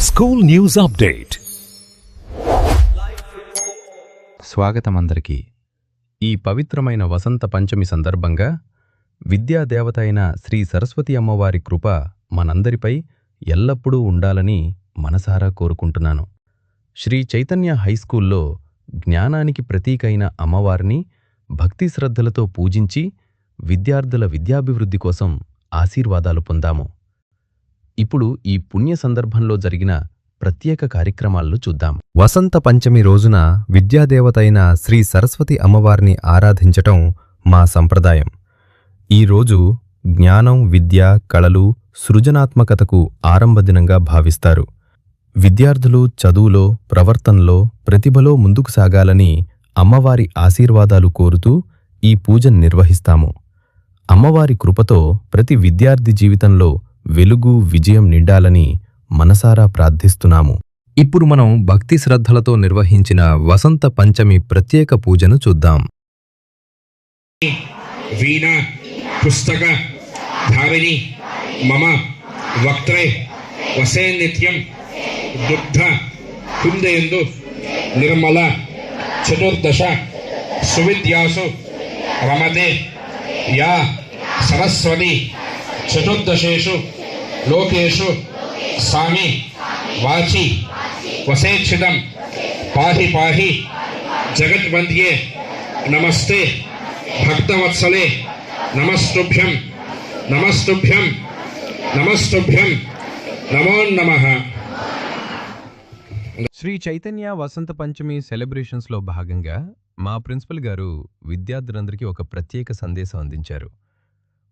School news update. స్వాగతం అందరికీ. ఈ పవిత్రమైన వసంత పంచమి సందర్భంగా విద్యాదేవత అయిన శ్రీ సరస్వతి అమ్మవారి కృప మనందరిపై ఎల్లప్పుడూ ఉండాలని మనసారా కోరుకుంటున్నాను. శ్రీ చైతన్య హైస్కూల్లో జ్ఞానానికి ప్రతీకైన అమ్మవారిని భక్తి శ్రద్ధలతో పూజించి విద్యార్థుల విద్యాభివృద్ధి కోసం ఆశీర్వాదాలు పొందాము. ఇప్పుడు ఈ పుణ్య సందర్భంలో జరిగిన ప్రత్యేక కార్యక్రమాలను చూద్దాం. వసంత పంచమి రోజున విద్యాదేవతైన శ్రీ సరస్వతి అమ్మవారిని ఆరాధించటం మా సంప్రదాయం. ఈరోజు జ్ఞానం, విద్య, కళలు, సృజనాత్మకతకు ఆరంభదినంగా భావిస్తారు. విద్యార్థులు చదువులో, ప్రవర్తనలో, ప్రతిభలో ముందుకు సాగాలని అమ్మవారి ఆశీర్వాదాలు కోరుతూ ఈ పూజను నిర్వహిస్తాము. అమ్మవారి కృపతో ప్రతి విద్యార్థి జీవితంలో వెలుగు, విజయం నిండాలని మనసారా ప్రార్థిస్తున్నాము. ఇప్పుడు మనం భక్తి శ్రద్ధలతో నిర్వహించిన వసంత పంచమి ప్రత్యేక పూజను చూద్దాం. వీణా పుస్తక ధారిణి మమ వక్త్రే వసే నిత్యం దుగ్ధ కుందయందు నిర్మల చతుర్దశ సువిద్యాసు రమతే యా సరస్వతి చతుర్దశేషు లోకేషు సామి వాచి వసేచ్ఛిదం పాహి పాహి జగద్వంద్యే నమస్తే భక్తవత్సలే నమస్తుభ్యం నమస్తుభ్యం నమస్తుభ్యం నమో నమః. శ్రీ చైతన్య వసంత పంచమి సెలబ్రేషన్స్లో భాగంగా మా ప్రిన్సిపల్ గారు విద్యార్థులందరికీ ఒక ప్రత్యేక సందేశం అందించారు.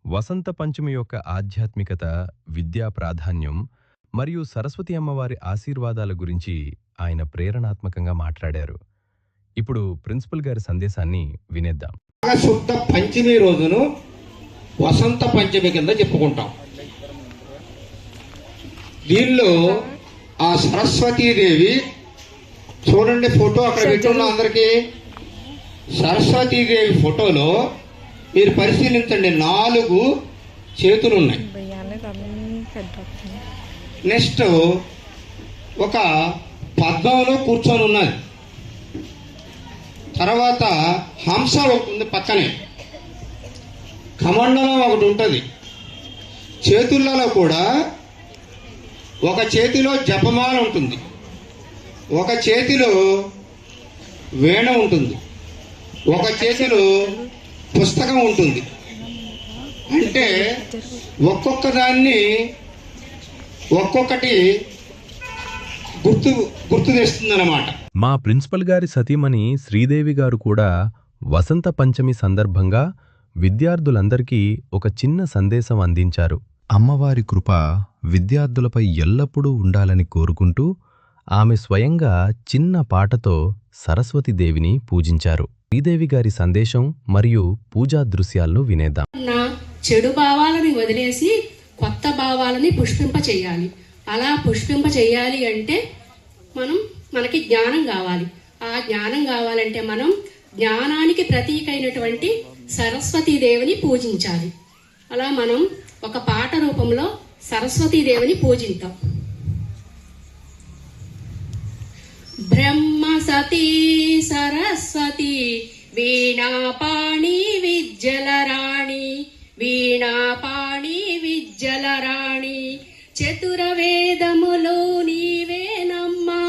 వసంత పంచమి యొక్క ఆధ్యాత్మికత, విద్యా ప్రాధాన్యం మరియు సరస్వతి అమ్మవారి ఆశీర్వాదాల గురించి ఆయన ప్రేరణాత్మకంగా మాట్లాడారు. ఇప్పుడు ప్రిన్సిపల్ గారి సందేశాన్ని వినేద్దాం. శుద్ధ పంచమి రోజును వసంత పంచమి కింద చెప్పుకుంటాం. దీనిలో ఆ సరస్వతీదేవి చూడండి, ఫోటో అక్కడ పెట్టున్న అందరికీ సరస్వతీదేవి ఫోటోలో మీరు పరిశీలించండి, 4 చేతులు ఉన్నాయి. నెక్స్ట్ ఒక పద్మంలో కూర్చొని ఉన్నది. తర్వాత హంస ఒకటి ఉంది, పక్కనే కమండలం ఒకటి ఉంటుంది. చేతులలో కూడా ఒక చేతిలో జపమాల ఉంటుంది, ఒక చేతిలో వీణ ఉంటుంది, ఒక చేతిలో పుస్తకం ఉంటుంది. అంటే ఒక్కొక్క దాన్ని ఒక్కొక్కటి గుర్తు తెస్తుందన్నమాట. మా ప్రిన్సిపల్ గారి సతీమణి శ్రీదేవి గారు కూడా వసంత పంచమి సందర్భంగా విద్యార్థులందరికీ ఒక చిన్న సందేశం అందించారు. అమ్మవారి కృప విద్యార్థులపై ఎల్లప్పుడూ ఉండాలని కోరుకుంటూ ఆమె స్వయంగా చిన్న పాటతో సరస్వతీదేవిని పూజించారు. శ్రీదేవి గారి సందేశం మరియు పూజా దృశ్యాలను వినేద్దాం. చెడు భావాలని వదిలేసి కొత్త భావాలని పుష్పింప చేయాలి. అలా పుష్పింప చేయాలి అంటే మనకి జ్ఞానం కావాలి. ఆ జ్ఞానం కావాలంటే మనం జ్ఞానానికి ప్రతీకైనటువంటి సరస్వతీదేవిని పూజించాలి. అలా మనం ఒక పాట రూపంలో సరస్వతీదేవిని పూజిద్దాం. బ్రహ్మ సతీ సరస్వతి వీణాపాణి విజ్జలరాణి వీణాపాణి విజ్జలరాణి చతురవేదములు నీవేనమ్మా,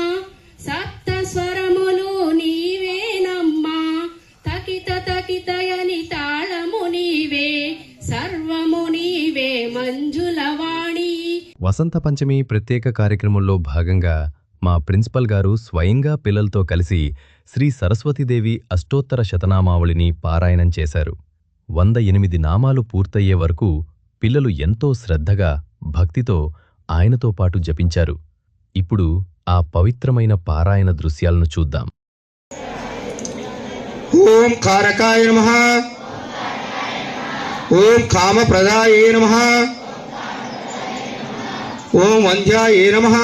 సప్త స్వరములు నీవేనమ్మా, తకిత తకితయని తాళము నీవే, సర్వము నీవే మంజులవాణి. వసంత పంచమి ప్రత్యేక కార్యక్రమంలో భాగంగా మా ప్రిన్సిపల్ గారు స్వయంగా పిల్లలతో కలిసి శ్రీ సరస్వతీదేవి అష్టోత్తర శతనామావళిని పారాయణం చేశారు. 108 నామాలు పూర్తయ్యే వరకు పిల్లలు ఎంతో శ్రద్ధగా, భక్తితో ఆయనతో పాటు జపించారు. ఇప్పుడు ఆ పవిత్రమైన పారాయణ దృశ్యాలను చూద్దాం. ఓం కారకాయ నమః, ఓం కామప్రదాయే నమః, ఓం వంద్యాయే నమః,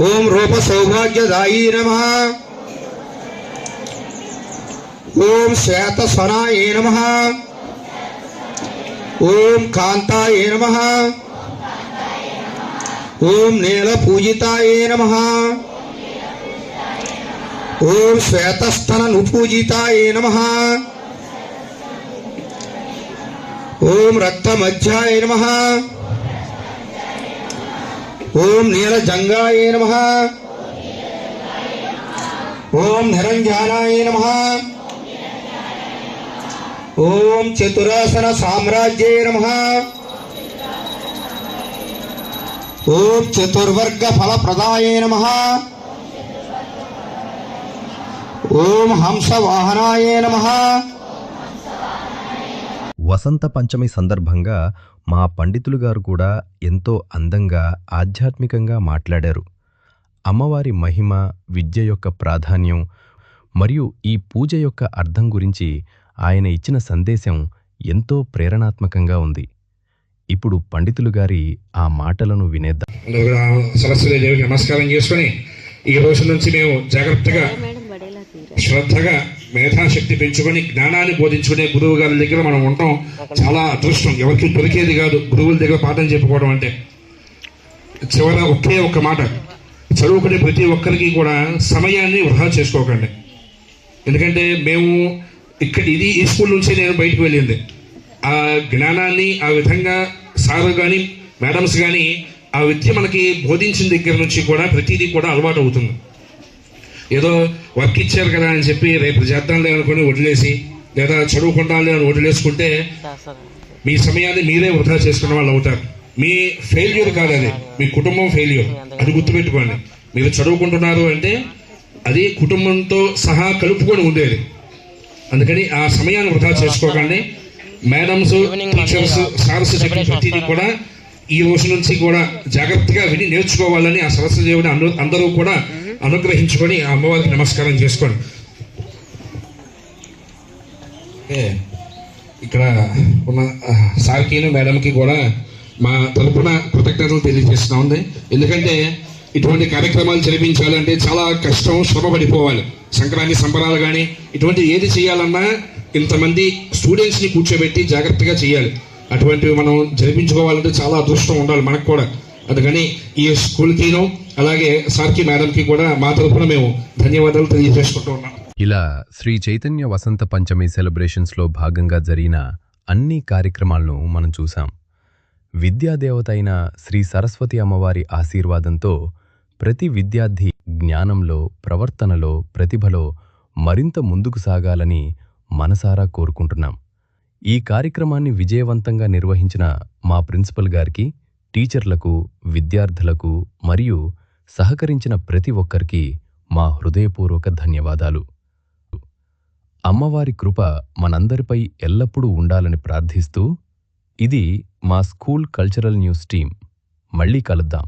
ఓం రూప సౌభాగ్యదాయీ నమః, ఓం శ్వేతస్వనాయే నమః, ఓం కాంతాయే నమః, ఓం నీల పూజితాయే నమః. ఓం శ్వేతస్థన నుపూజితాయే నమః. ఓం రక్తమధ్యాయ నమః. ఓం నీలజంగాయ నమః. ఓం నిరంజనాయ నమః. ఓం చతురాసన సామ్రాజ్యే నమః. ఓం చతుర్వర్గ ఫలప్రదాయ నమః. ఓం హంసవాహనాయ నమః. వసంత పంచమి సందర్భంగా మా పండితులు గారు కూడా ఎంతో అందంగా ఆధ్యాత్మికంగా మాట్లాడారు. అమ్మవారి మహిమ, విద్య యొక్క ప్రాధాన్యం మరియు ఈ పూజ యొక్క అర్థం గురించి ఆయన ఇచ్చిన సందేశం ఎంతో ప్రేరణాత్మకంగా ఉంది. ఇప్పుడు పండితులు గారి ఆ మాటలను వినేద్దాం. సరస్వతి దేవికి నమస్కారం చేసుకుని ఈ రోజు నుంచి మేము జాగ్రత్తగా శ్రద్ధగా మేధాశక్తి పెంచుకొని జ్ఞానాన్ని బోధించుకునే గురువు గారి దగ్గర మనం ఉంటాం. చాలా అదృష్టం, ఎవరికి దొరికేది కాదు గురువుల దగ్గర పాఠం చెప్పుకోవడం అంటే. చివర ఒకే ఒక్క మాట, చదువుకునే ప్రతి ఒక్కరికి కూడా సమయాన్ని వృధా చేసుకోకండి. ఎందుకంటే మేము ఇక్కడ ఈ స్కూల్ నుంచి నేను బయటకు వెళ్ళింది ఆ జ్ఞానాన్ని ఆ విధంగా సార్ కానీ మేడమ్స్ కానీ ఆ విద్య మనకి బోధించిన దగ్గర నుంచి కూడా ప్రతిదీ కూడా అలవాటు అవుతుంది. ఏదో వర్క్ ఇచ్చారు కదా అని చెప్పి రేపు చేద్దాంలే అనుకుని వదిలేసి లేదా చదువుకుంటాంలే అని వదిలేసుకుంటే మీ సమయాన్ని మీరే వృధా చేసుకున్న వాళ్ళు అవుతారు. మీ ఫెయిల్యూర్ కాదు అది, మీ కుటుంబం ఫెయిల్యూర్. అది గుర్తుపెట్టుకోండి. మీరు చదువుకుంటున్నారు అంటే అది కుటుంబంతో సహా కలుపుకొని ఉండేది. అందుకని ఆ సమయాన్ని వృధా చేసుకోకండి. మేడమ్స్, టీచర్స్, సార్స్ చెప్పిన ప్రతిదీ కూడా ఈ రోజు నుంచి కూడా జాగ్రత్తగా విని నేర్చుకోవాలని ఆ సరస్వతి దేవుని అందరూ కూడా అనుగ్రహించుకొని ఆ అమ్మవారికి నమస్కారం చేసుకోండి. ఇక్కడ ఉన్న సార్కిను మేడంకి కూడా మా తరపున కృతజ్ఞతలు తెలియజేస్తున్నా ఉంది. ఎందుకంటే ఇటువంటి కార్యక్రమాలు జరిపించాలంటే చాలా కష్టం, శ్రమ పడిపోవాలి. సంక్రాంతి సంబరాలు కానీ ఇటువంటి ఏది చేయాలన్నా ఇంతమంది స్టూడెంట్స్ని కూర్చోబెట్టి జాగ్రత్తగా చేయాలి. అటువంటివి మనం జరిపించుకోవాలంటే చాలా అదృష్టం ఉండాలి మనకు కూడా. అందుకని ఈ స్కూల్కిను అలాగే సార్కి మేడంకి కూడా మా తరఫున మేము ధన్యవాదాలు తెలియజేసుకుంటూ ఉన్నాం. ఇలా శ్రీ చైతన్య వసంత పంచమి సెలబ్రేషన్స్లో భాగంగా జరిగిన అన్ని కార్యక్రమాలను మనం చూసాం. విద్యాదేవత అయిన శ్రీ సరస్వతి అమ్మవారి ఆశీర్వాదంతో ప్రతి విద్యార్థి జ్ఞానంలో, ప్రవర్తనలో, ప్రతిభలో మరింత ముందుకు సాగాలని మనసారా కోరుకుంటున్నాం. ఈ కార్యక్రమాన్ని విజయవంతంగా నిర్వహించిన మా ప్రిన్సిపల్ గారికి, టీచర్లకు, విద్యార్థులకు మరియు సహకరించిన ప్రతి ఒక్కరికి మా హృదయపూర్వక ధన్యవాదాలు. అమ్మవారి కృప మనందరిపై ఎల్లప్పుడూ ఉండాలని ప్రార్థిస్తూ, ఇది మా స్కూల్ కల్చరల్ న్యూస్ టీం. మళ్ళీ కలుద్దాం.